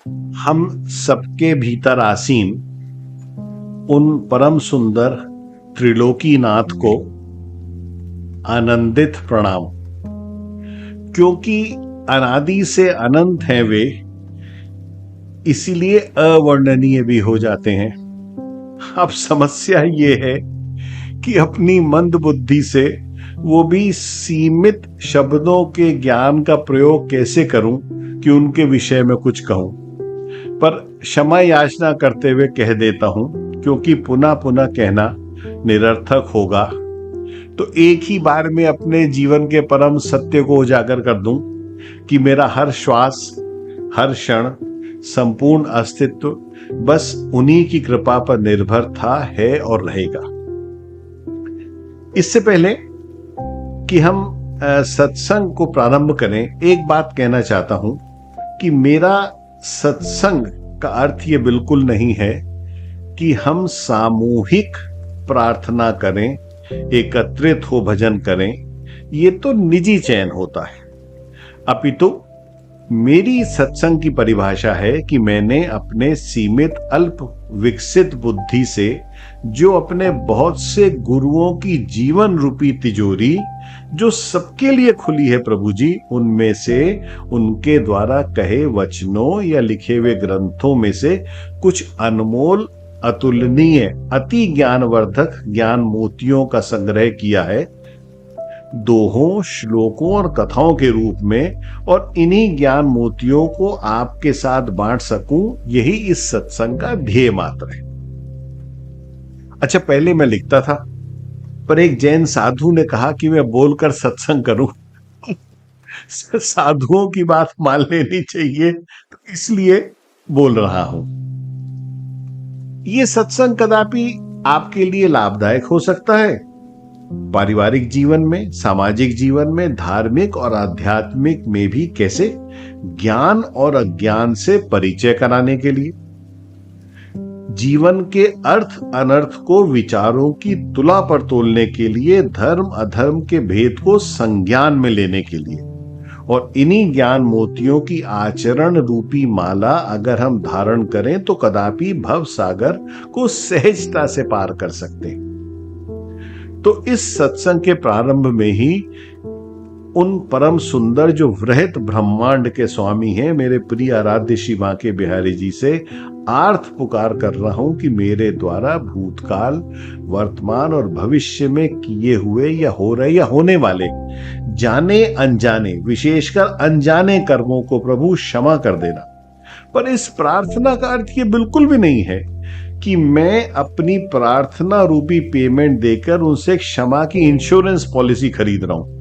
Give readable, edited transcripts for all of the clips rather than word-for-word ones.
हम सबके भीतर आसीन उन परम सुंदर त्रिलोकीनाथ को आनंदित प्रणाम, क्योंकि अनादि से अनंत हैं वे, इसीलिए अवर्णनीय भी हो जाते हैं। अब समस्या ये है कि अपनी मंद बुद्धि से वो भी सीमित शब्दों के ज्ञान का प्रयोग कैसे करूं कि उनके विषय में कुछ कहूं। पर क्षमा याचना करते हुए कह देता हूं, क्योंकि पुनः पुनः कहना निरर्थक होगा। तो एक ही बार में अपने जीवन के परम सत्य को उजागर कर दूं कि मेरा हर श्वास, हर क्षण, संपूर्ण अस्तित्व बस उन्हीं की कृपा पर निर्भर था, है और रहेगा। इससे पहले कि हम सत्संग को प्रारंभ करें, एक बात कहना चाहता हूं कि मेरा सत्संग का अर्थ यह बिल्कुल नहीं है कि हम सामूहिक प्रार्थना करें, एकत्रित हो भजन करें। ये तो निजी चयन होता है। अपितु मेरी सत्संग की परिभाषा है कि मैंने अपने सीमित अल्प विकसित बुद्धि से जो अपने बहुत से गुरुओं की जीवन रूपी तिजोरी जो सबके लिए खुली है प्रभु जी, उनमें से उनके द्वारा कहे वचनों या लिखे हुए ग्रंथों में से कुछ अनमोल, अतुलनीय, अति ज्ञानवर्धक ज्ञान मोतियों का संग्रह किया है, दोहों, श्लोकों और कथाओं के रूप में, और इन्हीं ज्ञान मोतियों को आपके साथ बांट सकूं, यही इस सत्संग का ध्येय मात्र है। अच्छा, पहले मैं लिखता था, पर एक जैन साधु ने कहा कि मैं बोलकर सत्संग करूं। साधुओं की बात मान लेनी चाहिए, तो इसलिए बोल रहा हूं। यह सत्संग कदापि आपके लिए लाभदायक हो सकता है, पारिवारिक जीवन में, सामाजिक जीवन में, धार्मिक और आध्यात्मिक में भी। कैसे? ज्ञान और अज्ञान से परिचय कराने के लिए, जीवन के अर्थ अनर्थ को विचारों की तुला पर तोलने के लिए, धर्म अधर्म के भेद को संज्ञान में लेने के लिए। और इन्हीं ज्ञान मोतियों की आचरण रूपी माला अगर हम धारण करें तो कदापि भव सागर को सहजता से पार कर सकते हैं। तो इस सत्संग के प्रारंभ में ही उन परम सुंदर जो वृहत ब्रह्मांड के स्वामी हैं, मेरे प्रिय आराध्य श्री बांके बिहारी जी से आर्थ पुकार कर रहा हूं कि मेरे द्वारा भूतकाल, वर्तमान और भविष्य में किए हुए या हो रहे या होने वाले जाने अनजाने, विशेषकर अनजाने कर्मों को प्रभु क्षमा कर देना। पर इस प्रार्थना का अर्थ ये बिल्कुल भी नहीं है कि मैं अपनी प्रार्थना रूपी पेमेंट देकर उनसे क्षमा की इंश्योरेंस पॉलिसी खरीद रहा हूं।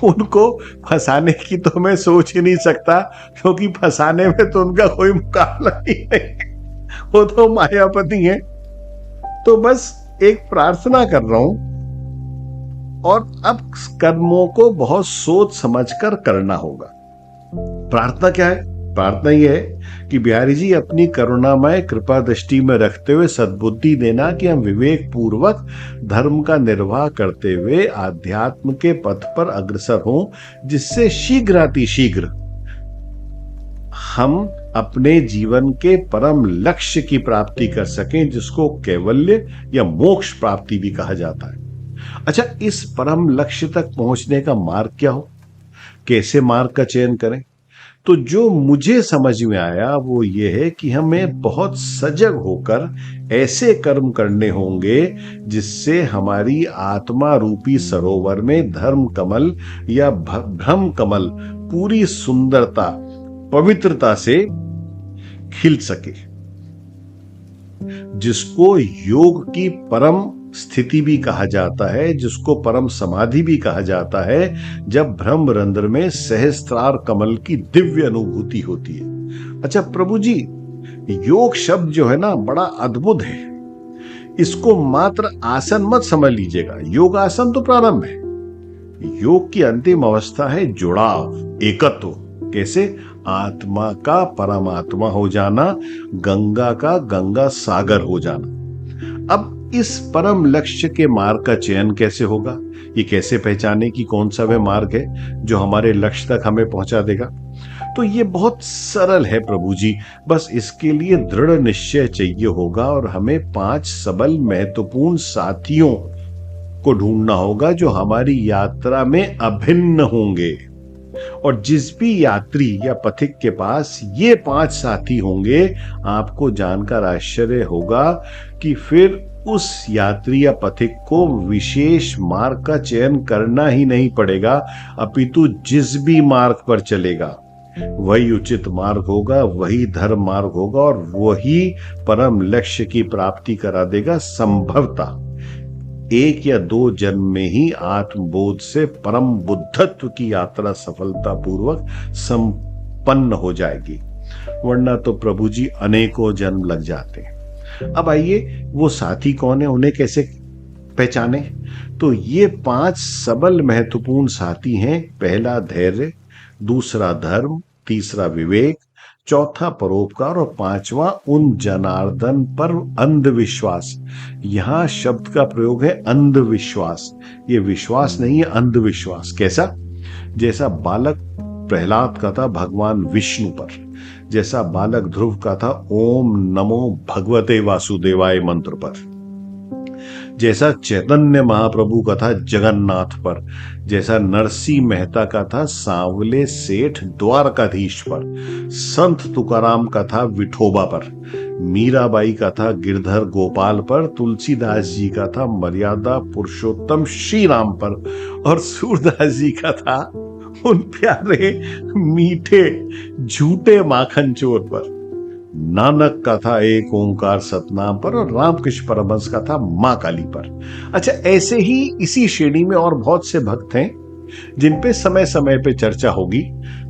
उनको फंसाने की तो मैं सोच ही नहीं सकता, क्योंकि फंसाने में तो उनका कोई मुकाबला ही नहीं, वो तो मायापति हैं। तो बस एक प्रार्थना कर रहा हूं, और अब कर्मों को बहुत सोच समझकर करना होगा। प्रार्थना क्या है? प्रार्थना यह है कि बिहारी जी अपनी करुणामय कृपा दृष्टि में रखते हुए सद्बुद्धि देना कि हम विवेक पूर्वक धर्म का निर्वाह करते हुए आध्यात्म के पथ पर अग्रसर हों, जिससे शीघ्रातिशीघ्र हम अपने जीवन के परम लक्ष्य की प्राप्ति कर सकें, जिसको कैवल्य या मोक्ष प्राप्ति भी कहा जाता है। अच्छा, इस परम लक्ष्य तक पहुंचने का मार्ग क्या हो, कैसे मार्ग का चयन करें? तो जो मुझे समझ में आया वो ये है कि हमें बहुत सजग होकर ऐसे कर्म करने होंगे जिससे हमारी आत्मा रूपी सरोवर में धर्म कमल या भ्रम कमल पूरी सुंदरता, पवित्रता से खिल सके, जिसको योग की परम स्थिति भी कहा जाता है, जिसको परम समाधि भी कहा जाता है, जब ब्रह्म रंध्र में सहस्त्रार कमल की दिव्य अनुभूति होती है। अच्छा प्रभु जी, योग शब्द जो है ना, बड़ा अद्भुत है। इसको मात्र आसन मत समझ लीजिएगा। योग आसन तो प्रारंभ है, योग की अंतिम अवस्था है जुड़ाव, एकत्व। कैसे? आत्मा का परमात्मा हो जाना, गंगा का गंगा सागर हो जाना। अब इस परम लक्ष्य के मार्ग का चयन कैसे होगा? ये कैसे पहचाने कि कौन सा वह मार्ग है जो हमारे लक्ष्य तक हमें पहुंचा देगा? तो ये बहुत सरल है प्रभु जी, बस इसके लिए दृढ़ निश्चय चाहिए होगा और हमें 5 सबल महत्वपूर्ण साथियों को ढूंढना होगा जो हमारी यात्रा में अभिन्न होंगे। और जिस भी यात्री या पथिक के पास ये 5 साथी होंगे, आपको जानकर आश्चर्य होगा कि फिर उस यात्री या पथिक को विशेष मार्ग का चयन करना ही नहीं पड़ेगा, अपितु जिस भी मार्ग पर चलेगा वही उचित मार्ग होगा, वही धर्म मार्ग होगा और वही परम लक्ष्य की प्राप्ति करा देगा। संभवतः 1 या 2 जन्म में ही आत्मबोध से परम बुद्धत्व की यात्रा सफलतापूर्वक संपन्न हो जाएगी, वरना तो प्रभु जी अनेकों जन्म लग जाते हैं। अब आइए, वो साथी कौन है, उन्हें कैसे पहचाने? तो ये 5 सबल महत्वपूर्ण साथी हैं। पहला धैर्य, दूसरा धर्म, तीसरा विवेक, चौथा परोपकार और 5वां उन जनार्दन पर अंधविश्वास। यहां शब्द का प्रयोग है अंधविश्वास। ये विश्वास नहीं है, अंधविश्वास। कैसा? जैसा बालक प्रहलाद का था भगवान विष्णु पर, जैसा बालक ध्रुव का था ओम नमो भगवते वासुदेवाय मंत्र पर, जैसा चैतन्य महाप्रभु का था जगन्नाथ पर, जैसा नरसिंह मेहता का था सांवले सेठ द्वारकाधीश पर, संत तुकाराम का था विठोबा पर, मीराबाई का था गिरधर गोपाल पर, तुलसीदास जी का था मर्यादा पुरुषोत्तम श्री राम पर, और सूरदास जी का था उन प्यारे मीठे झूठे माखन चोर पर, नानक का था एक ओंकार सतनाम पर, और रामकृष्ण परमहंस का था मां काली पर। अच्छा, ऐसे ही इसी श्रेणी में और बहुत से भक्त हैं जिन पे समय समय पे चर्चा होगी,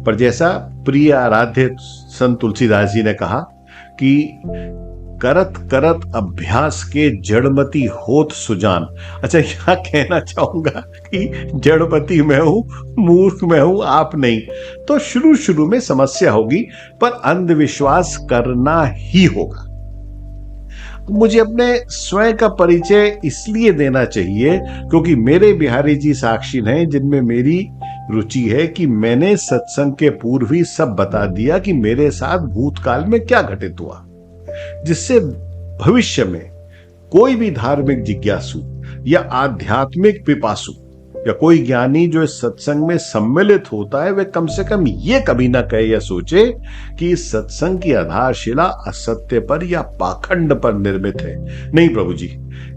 पर जैसा प्रिय आराध्य संत तुलसीदास जी ने कहा कि करत करत अभ्यास के जड़मती होत सुजान। अच्छा, यहां कहना चाहूंगा कि जड़मती मैं हूं, मूर्ख मैं हूं, आप नहीं। तो शुरू शुरू में समस्या होगी, पर अंधविश्वास करना ही होगा। मुझे अपने स्वयं का परिचय इसलिए देना चाहिए क्योंकि मेरे बिहारी जी साक्षी हैं जिनमें मेरी रुचि है कि मैंने सत्संग के पूर्व ही सब बता दिया कि मेरे साथ भूतकाल में क्या घटित हुआ, जिससे भविष्य में कोई भी धार्मिक जिज्ञासु या आध्यात्मिक पिपासु या कोई ज्ञानी जो इस सत्संग में सम्मिलित होता है, वह कम से कम ये कभी ना कहे या सोचे कि इस सत्संग की आधारशिला असत्य पर या पाखंड पर निर्मित है। नहीं प्रभु जी,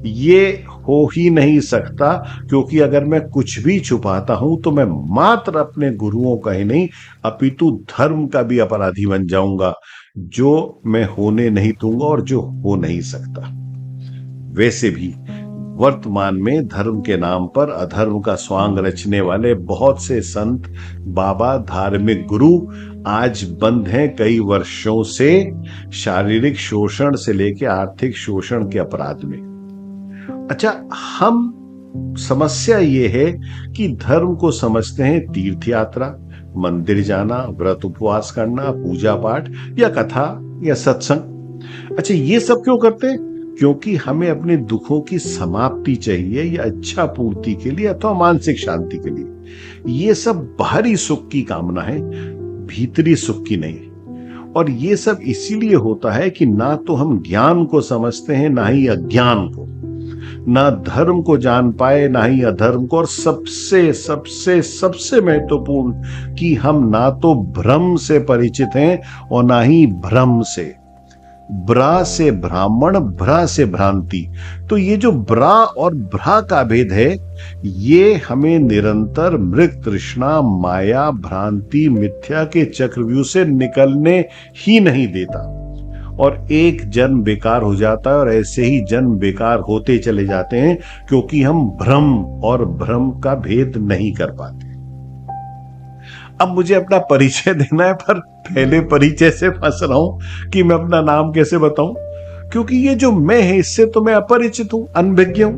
ये हो ही नहीं सकता, क्योंकि अगर मैं कुछ भी छुपाता हूं तो मैं मात्र अपने गुरुओं का ही नहीं अपितु धर्म का भी अपराधी बन जाऊंगा, जो मैं होने नहीं दूंगा और जो हो नहीं सकता। वैसे भी वर्तमान में धर्म के नाम पर अधर्म का स्वांग रचने वाले बहुत से संत, बाबा, धार्मिक गुरु आज बंद हैं कई वर्षों से शारीरिक शोषण से लेकर आर्थिक शोषण के अपराध में। अच्छा, हम समस्या ये है कि धर्म को समझते हैं तीर्थ यात्रा, मंदिर जाना, व्रत उपवास करना, पूजा पाठ या कथा या सत्संग। अच्छा, ये सब क्यों करते हैं? क्योंकि हमें अपने दुखों की समाप्ति चाहिए या इच्छा पूर्ति के लिए अथवा मानसिक शांति के लिए। ये सब बाहरी सुख की कामना है, भीतरी सुख की नहीं। और ये सब इसीलिए होता है कि ना तो हम ज्ञान को समझते हैं, ना ही अज्ञान को, ना धर्म को जान पाए, ना ही अधर्म को, और सबसे सबसे सबसे महत्वपूर्ण कि हम ना तो भ्रम से परिचित हैं और ना ही भ्रम से। ब्रा से ब्राह्मण, भ्रा से भ्रांति। तो ये जो ब्रा और भ्रा का भेद है, ये हमें निरंतर मृग तृष्णा, माया, भ्रांति, मिथ्या के चक्रव्यूह से निकलने ही नहीं देता, और एक जन्म बेकार हो जाता है, और ऐसे ही जन्म बेकार होते चले जाते हैं क्योंकि हम भ्रम और भ्रम का भेद नहीं कर पाते। अब मुझे अपना परिचय देना है, पर पहले परिचय से फंस रहा हूं कि मैं अपना नाम कैसे बताऊं, क्योंकि ये जो मैं है इससे तो मैं अपरिचित हूं, अनभिज्ञ हूं,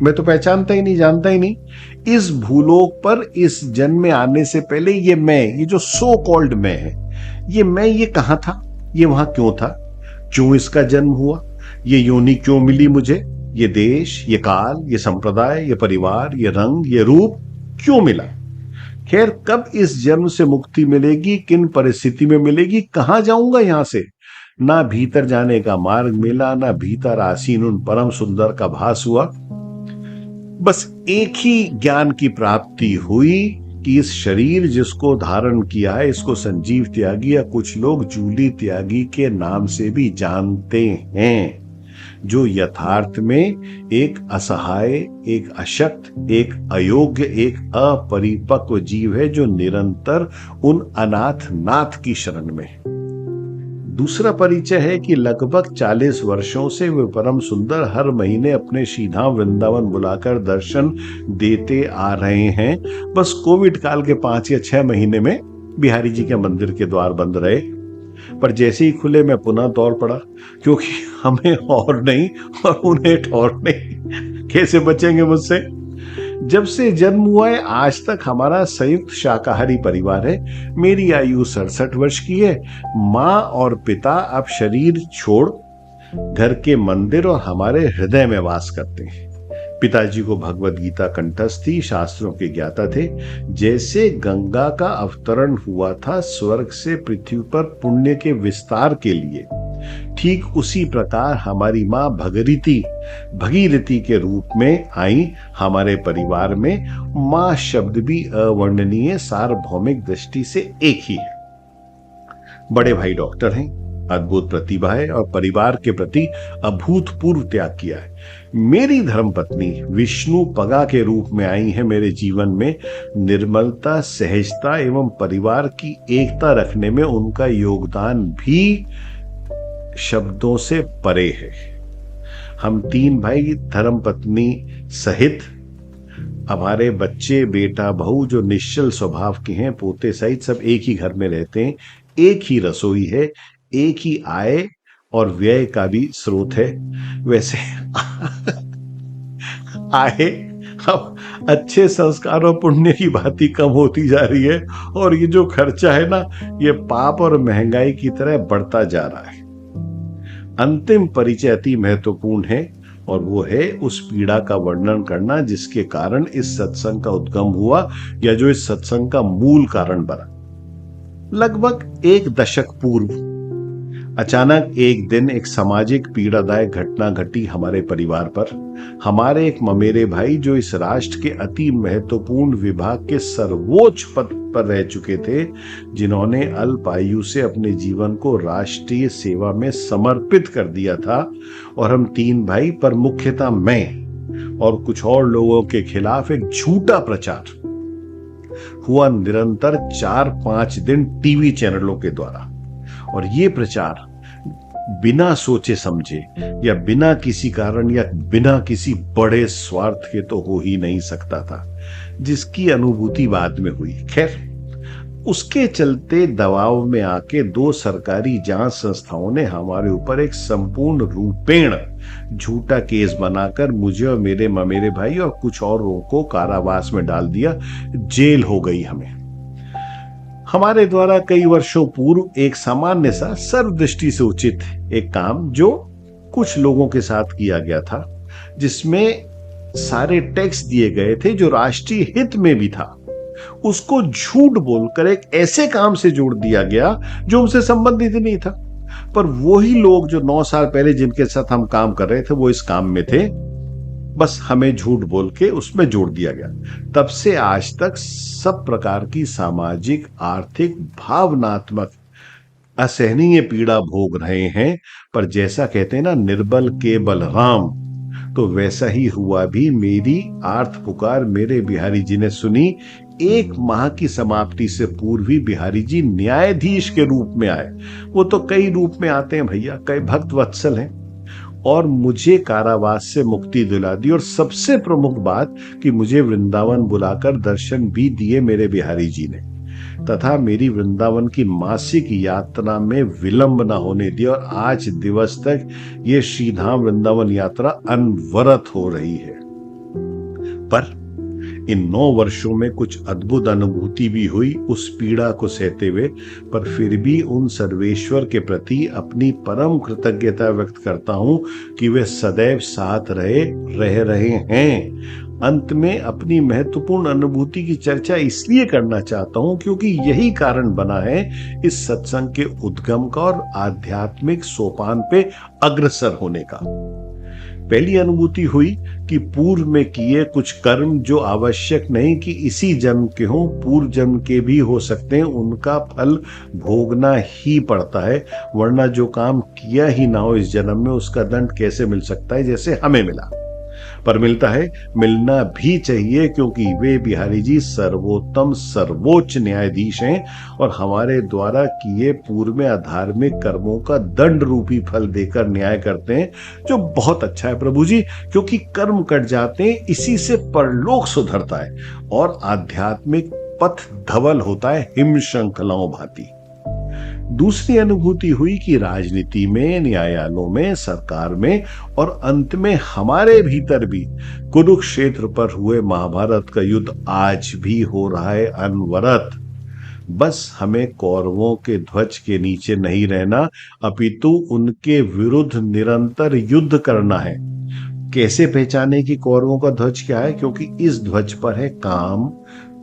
मैं तो पहचानता ही नहीं, जानता ही नहीं। इस भूलोक पर इस जन्म में आने से पहले ये मैं, ये जो सो कॉल्ड मैं है, ये मैं, ये कहां था, ये वहां क्यों था, क्यों इसका जन्म हुआ, ये योनि क्यों मिली मुझे, ये देश, ये काल, ये संप्रदाय, ये परिवार, ये रंग, ये रूप क्यों मिला, खैर, कब इस जन्म से मुक्ति मिलेगी, किन परिस्थिति में मिलेगी, कहां जाऊंगा यहां से, ना भीतर जाने का मार्ग मिला, ना भीतर आसीन उन परम सुंदर का भास हुआ। बस एक ही ज्ञान की प्राप्ति हुई कि इस शरीर जिसको धारण किया है, इसको संजीव त्यागी या कुछ लोग जूली त्यागी के नाम से भी जानते हैं, जो यथार्थ में एक असहाय, एक अशक्त, एक अयोग्य, एक अपरिपक्व जीव है, जो निरंतर उन अनाथ नाथ की शरण में है। दूसरा परिचय है कि लगभग 40 वर्षों से वे परम सुंदर हर महीने अपने श्रीधाम वृंदावन बुलाकर दर्शन देते आ रहे हैं। बस कोविड काल के 5 या 6 महीने में बिहारी जी के मंदिर के द्वार बंद रहे, पर जैसे ही खुले मैं पुनः दौड़ पड़ा, क्योंकि हमें और नहीं और उन्हें ठौर नहीं, कैसे बचेंगे मुझसे। जब से जन्म हुआ है आज तक हमारा संयुक्त शाकाहारी परिवार है। मेरी आयु 67 वर्ष की है। माँ और पिता अब शरीर छोड़ घर के मंदिर और हमारे हृदय में वास करते हैं। पिताजी को भगवद गीता कंठस्थ थी, शास्त्रों के ज्ञाता थे। जैसे गंगा का अवतरण हुआ था स्वर्ग से पृथ्वी पर पुण्य के विस्तार के लिए, ठीक उसी प्रकार हमारी मां भगीरथी के रूप में आई हमारे परिवार में। मां शब्द भी अवर्णनीय सार्वभौमिक दृष्टि से एक ही है। बड़े भाई डॉक्टर हैं, अद्भुत प्रतिभा है और परिवार के प्रति अभूतपूर्व त्याग किया है। मेरी धर्मपत्नी विष्णु पगा के रूप में आई है मेरे जीवन में। निर्मलता, सहजता एवं परिवार की एकता रखने में उनका योगदान भी शब्दों से परे है। हम 3 भाई धर्मपत्नी सहित, हमारे बच्चे, बेटा, बहू जो निश्चल स्वभाव के हैं, पोते सहित सब एक ही घर में रहते हैं। एक ही रसोई है, एक ही आय और व्यय का भी स्रोत है। वैसे आय अब अच्छे संस्कार और पुण्य की बात ही कम होती जा रही है, और ये जो खर्चा है ना, ये पाप और महंगाई की तरह बढ़ता जा रहा है। अंतिम परिचय अति महत्वपूर्ण है, और वो है उस पीड़ा का वर्णन करना जिसके कारण इस सत्संग का उद्गम हुआ, या जो इस सत्संग का मूल कारण बना। लगभग 1 दशक पूर्व अचानक एक दिन एक सामाजिक पीड़ादायक घटना घटी हमारे परिवार पर। हमारे एक ममेरे भाई, जो इस राष्ट्र के अति महत्वपूर्ण विभाग के सर्वोच्च पद पर रह चुके थे, जिन्होंने अल्प आयु से अपने जीवन को राष्ट्रीय सेवा में समर्पित कर दिया था, और हम 3 भाई, पर मुख्यतः मैं और कुछ और लोगों के खिलाफ एक झूठा प्रचार हुआ निरंतर 4-5 दिन टीवी चैनलों के द्वारा। और ये प्रचार बिना सोचे समझे या बिना किसी कारण या बिना किसी बड़े स्वार्थ के तो हो ही नहीं सकता था, जिसकी अनुभूति बाद में हुई। खैर, उसके चलते दबाव में आके 2 सरकारी जांच संस्थाओं ने हमारे ऊपर एक संपूर्ण रूपेण झूठा केस बनाकर मुझे और मेरे ममेरे भाई और कुछ औरों को कारावास में डाल दिया। जेल हो गई हमें। हमारे द्वारा कई वर्षों पूर्व एक सामान्य सा सर्वदृष्टि से उचित एक काम जो कुछ लोगों के साथ किया गया था, जिसमें सारे टैक्स दिए गए थे जो राष्ट्रीय हित में भी था, उसको झूठ बोलकर एक ऐसे काम से जोड़ दिया गया जो उनसे संबंधित ही नहीं था। पर वही लोग जो 9 साल पहले जिनके साथ हम काम कर रहे थे, वो इस काम में थे, बस हमें झूठ बोल के उसमें जोड़ दिया गया। तब से आज तक सब प्रकार की सामाजिक, आर्थिक, भावनात्मक असहनीय पीड़ा भोग रहे हैं। पर जैसा कहते हैं ना, निर्बल के बलराम, तो वैसा ही हुआ भी। मेरी आर्त पुकार मेरे बिहारी जी ने सुनी। 1 माह की समाप्ति से पूर्व ही बिहारी जी न्यायाधीश के रूप में आए। वो तो कई रूप में आते हैं भैया, कई भक्त वत्सल हैं, और मुझे कारावास से मुक्ति दिला दी। और सबसे प्रमुख बात कि मुझे वृंदावन बुलाकर दर्शन भी दिए मेरे बिहारी जी ने, तथा मेरी वृंदावन की मासिक यात्रा में विलंब न होने दिया। और आज दिवस तक ये श्रीधाम वृंदावन यात्रा अनवरत हो रही है। पर इन 9 वर्षों में कुछ अद्भुत अनुभूति भी हुई उस पीड़ा को सहते हुए, पर फिर भी उन सर्वेश्वर के प्रति अपनी परम कृतज्ञता व्यक्त करता हूं कि वे सदैव साथ रह रहे हैं। अंत में अपनी महत्वपूर्ण अनुभूति की चर्चा इसलिए करना चाहता हूं क्योंकि यही कारण बना है इस सत्संग के उद्गम का और आध्यात्मिक सोपान पे अग्रसर होने का। पहली अनुभूति हुई कि पूर्व में किए कुछ कर्म जो आवश्यक नहीं कि इसी जन्म के हों, पूर्व जन्म के भी हो सकते हैं, उनका फल भोगना ही पड़ता है, वरना जो काम किया ही ना हो इस जन्म में उसका दंड कैसे मिल सकता है जैसे हमें मिला। पर मिलता है, मिलना भी चाहिए, क्योंकि वे बिहारी जी सर्वोत्तम सर्वोच्च न्यायाधीश हैं और हमारे द्वारा किए पूर्व में अधार्मिक कर्मों का दंड रूपी फल देकर न्याय करते हैं, जो बहुत अच्छा है प्रभु जी, क्योंकि कर्म कट जाते हैं, इसी से परलोक सुधरता है और आध्यात्मिक पथ धवल होता है हिम श्रृंखलाओं भांति। दूसरी अनुभूति हुई कि राजनीति में, न्यायालयों में, सरकार में और अंत में हमारे भीतर भी कुरुक्षेत्र पर हुए महाभारत का युद्ध आज भी हो रहा है अनवरत। बस हमें कौरवों के ध्वज के नीचे नहीं रहना, अपितु उनके विरुद्ध निरंतर युद्ध करना है। कैसे पहचाने कि कौरवों का ध्वज क्या है? क्योंकि इस ध्वज पर है काम,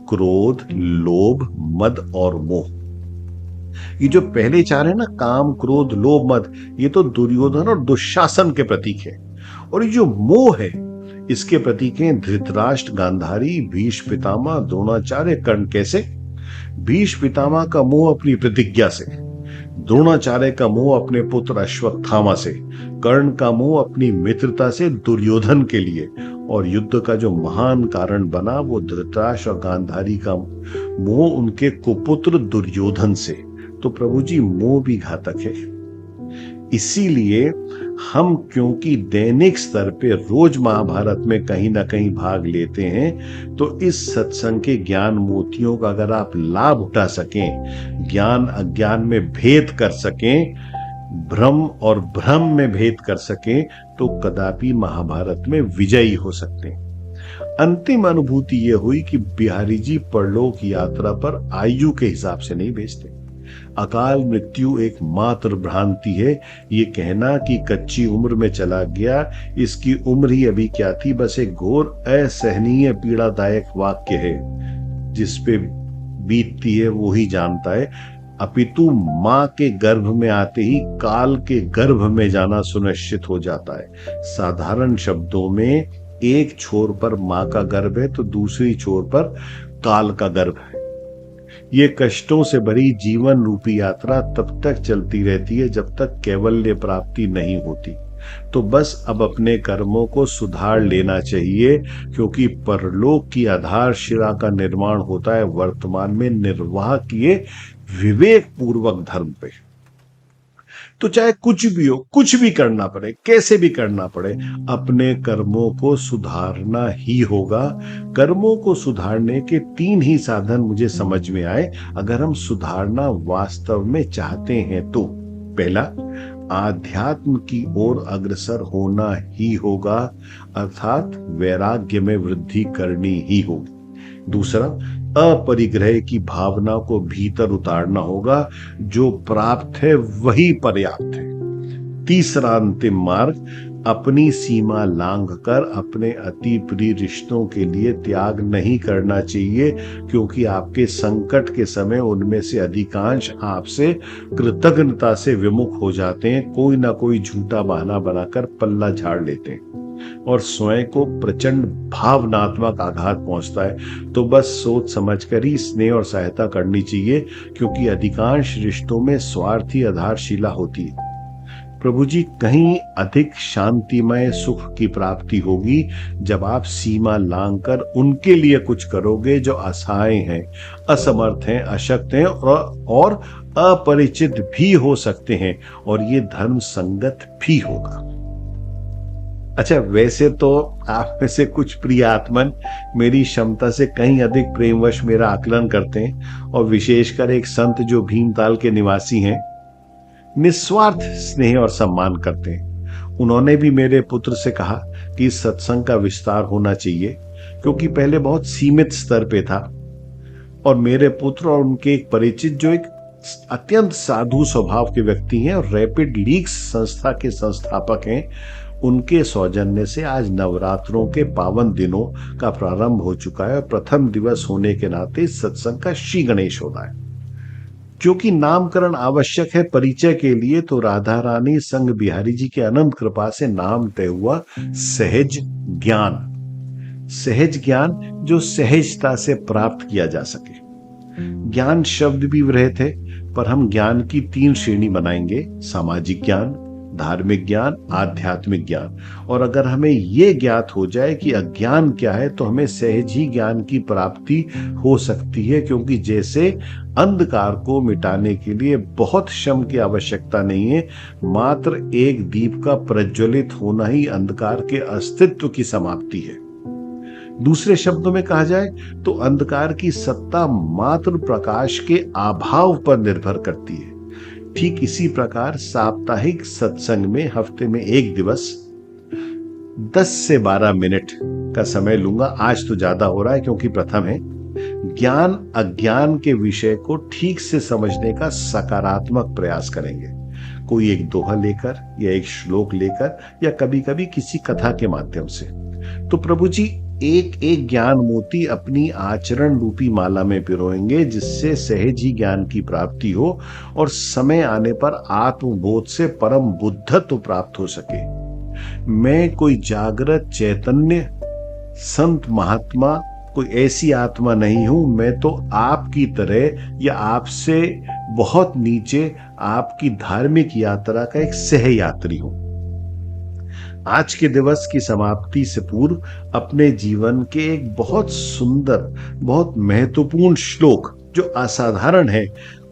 क्रोध, लोभ, मद और मोह। ये जो पहले 4 है ना, काम, क्रोध, लोभ, मद, ये तो दुर्योधन और दुशासन के प्रतीक है। और ये जो मोह है इसके प्रतीक हैं धृतराष्ट्र, गांधारी, भीष्म पितामह, द्रोणाचार्य, कर्ण। कैसे? भीष्म पितामह का मोह अपनी प्रतिज्ञा से, द्रोणाचार्य का मोह अपने पुत्र अश्वत्थामा से, कर्ण का मोह अपनी मित्रता से दुर्योधन के लिए, और युद्ध का जो महान कारण बना वो धृतराष्ट्र और गांधारी का मोह उनके कुपुत्र दुर्योधन से। तो प्रभु जी मोह भी घातक है। इसीलिए हम क्योंकि दैनिक स्तर पे रोज महाभारत में कहीं ना कहीं भाग लेते हैं, तो इस सत्संग के ज्ञान मोतियों का अगर आप लाभ उठा सकें, ज्ञान अज्ञान में भेद कर सकें, भ्रम और भ्रम में भेद कर सकें, तो कदापि महाभारत में विजयी हो सकते हैं। अंतिम अनुभूति यह हुई कि बिहारी जी परलोक यात्रा पर आयु के हिसाब से नहीं भेजते। अकाल मृत्यु एक मात्र भ्रांति है। ये कहना कि कच्ची उम्र में चला गया, इसकी उम्र ही अभी क्या थी, बस एक घोर असहनीय पीड़ादायक वाक्य है। जिसपे बीतती है वो ही जानता है। अपितु मां के गर्भ में आते ही काल के गर्भ में जाना सुनिश्चित हो जाता है। साधारण शब्दों में एक छोर पर मां का गर्भ है तो दूसरी छोर पर काल का गर्भ है। ये कष्टों से भरी जीवन रूपी यात्रा तब तक चलती रहती है जब तक कैवल्य प्राप्ति नहीं होती। तो बस अब अपने कर्मों को सुधार लेना चाहिए, क्योंकि परलोक की आधारशिला का निर्माण होता है वर्तमान में निर्वाह किए विवेक पूर्वक धर्म पे। तो चाहे कुछ भी हो, कुछ भी करना पड़े, कैसे भी करना पड़े, अपने कर्मों को सुधारना ही होगा। कर्मों को सुधारने के 3 ही साधन मुझे समझ में आए अगर हम सुधारना वास्तव में चाहते हैं तो। पहला, आध्यात्म की ओर अग्रसर होना ही होगा, अर्थात वैराग्य में वृद्धि करनी ही होगी। दूसरा, अपरिग्रह की भावना को भीतर उतारना होगा, जो प्राप्त है वही पर्याप्त है। तीसरा अंतिम मार्ग, अपनी सीमा लांघकर अपने अति प्रिय रिश्तों के लिए त्याग नहीं करना चाहिए, क्योंकि आपके संकट के समय उनमें से अधिकांश आपसे कृतज्ञता से विमुख हो जाते हैं, कोई ना कोई झूठा बहाना बनाकर पल्ला झाड़ लेते हैं और स्वयं को प्रचंड भावनात्मक आघात पहुंचता है। तो बस सोच समझकर ही स्नेह और सहायता करनी चाहिए, क्योंकि अधिकांश रिश्तों में स्वार्थी आधारशिला होती है। प्रभु जी, कहीं अधिक शांतिमय सुख की प्राप्ति होगी जब आप सीमा लांघकर उनके लिए कुछ करोगे जो असहाय हैं, असमर्थ हैं, अशक्त हैं और अपरिचित भी हो सकते हैं, और ये धर्म संगत भी होगा। अच्छा, वैसे तो आप में से कुछ प्रिय आत्मन मेरी क्षमता से कहीं अधिक प्रेमवश मेरा आकलन करते हैं, और विशेषकर एक संत जो भीमताल के निवासी हैं, निस्वार्थ स्नेह और सम्मान करते हैं। उन्होंने भी मेरे पुत्र से कहा कि इस सत्संग का विस्तार होना चाहिए, क्योंकि पहले बहुत सीमित स्तर पे था। और मेरे पुत्र और उनके एक परिचित जो एक अत्यंत साधु स्वभाव के व्यक्ति हैं और रैपिड लीक्स संस्था के संस्थापक हैं, उनके सौजन्य से आज नवरात्रों के पावन दिनों का प्रारंभ हो चुका है। और प्रथम दिवस होने के नाते इस सत्संग का श्री गणेश होना है। क्योंकि नामकरण आवश्यक है परिचय के लिए, तो राधा रानी संग बिहारी जी के अनंत कृपा से नाम तय हुआ सहज ज्ञान। सहज ज्ञान जो सहजता से प्राप्त किया जा सके। ज्ञान शब्द भी रहे थे, पर हम ज्ञान की 3 श्रेणी बनाएंगे: सामाजिक ज्ञान, धार्मिक ज्ञान, आध्यात्मिक ज्ञान। और अगर हमें यह ज्ञात हो जाए कि अज्ञान क्या है, तो हमें सहज ही ज्ञान की प्राप्ति हो सकती है। क्योंकि जैसे अंधकार को मिटाने के लिए बहुत श्रम की आवश्यकता नहीं है, मात्र एक दीप का प्रज्वलित होना ही अंधकार के अस्तित्व की समाप्ति है। दूसरे शब्दों में कहा जाए तो अंधकार की सत्ता मात्र प्रकाश के अभाव पर निर्भर करती है। ठीक इसी प्रकार साप्ताहिक सत्संग में हफ्ते में एक दिवस 10 से 12 मिनट का समय लूंगा। आज तो ज्यादा हो रहा है क्योंकि प्रथम है। ज्ञान अज्ञान के विषय को ठीक से समझने का सकारात्मक प्रयास करेंगे। कोई एक दोहा लेकर या एक श्लोक लेकर या कभी कभी किसी कथा के माध्यम से। तो प्रभु जी एक एक ज्ञान मोती अपनी आचरण रूपी माला में पिरोएंगे, जिससे सहज ही ज्ञान की प्राप्ति हो और समय आने पर आत्मबोध से परम बुद्धत्व प्राप्त हो सके। मैं कोई जागृत चैतन्य संत महात्मा कोई ऐसी आत्मा नहीं हूं। मैं तो आपकी तरह या आपसे बहुत नीचे आपकी धार्मिक यात्रा का एक सहयात्री हूं। आज के दिवस की समाप्ति से पूर्व अपने जीवन के एक बहुत सुंदर, बहुत महत्वपूर्ण श्लोक जो असाधारण है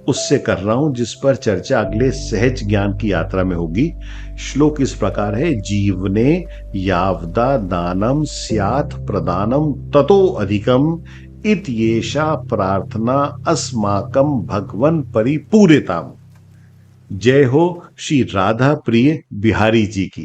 उससे कर रहा हूं, जिस पर चर्चा अगले सहज ज्ञान की यात्रा में होगी। श्लोक इस प्रकार है: जीवने यावदा दानम स्यात् प्रदानम ततो अधिकम इत्येषा प्रार्थना अस्माकं भगवन परिपूरिताम। जय हो श्री राधा प्रिय बिहारी जी की।